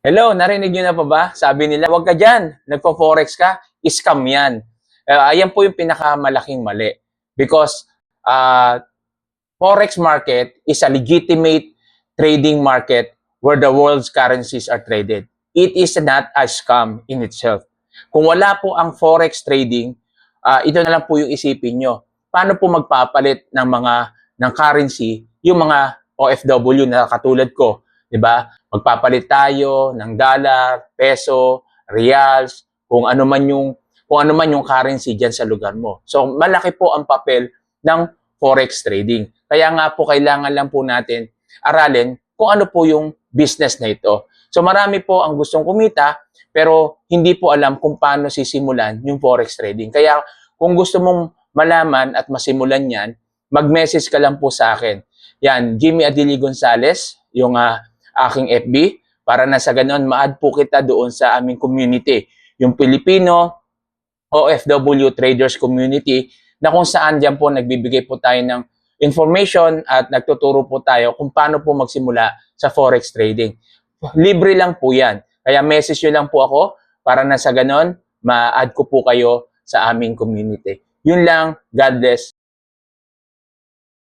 Hello, narinig niyo na pa ba? Sabi nila, huwag ka dyan, nagpo-forex ka, scam yan. Ayan po yung pinakamalaking mali. Because forex market is a legitimate trading market where the world's currencies are traded. It is not a scam in itself. Kung wala po ang forex trading, ito na lang po yung isipin nyo. Paano po magpapalit ng currency yung mga OFW na katulad ko, 'di ba? Magpapalit tayo ng dollar, peso, reals, kung ano man yung currency diyan sa lugar mo. So malaki po ang papel ng forex trading. Kaya nga po kailangan lang po natin aralin kung ano po yung business na ito. So marami po ang gustong kumita pero hindi po alam kung paano sisimulan yung forex trading. Kaya kung gusto mong malaman at masimulan yan, mag-message ka lang po sa akin. Yan, Jimmy Adili Gonzales, yung aking FB, para na sa ganon ma-add po kita doon sa aming community. Yung Filipino OFW Traders Community na kung saan dyan po nagbibigay po tayo ng information at nagtuturo po tayo kung paano po magsimula sa forex trading. Libre lang po yan. Kaya message nyo lang po ako para na sa ganon, ma-add ko po kayo sa aming community. Yun lang. God bless.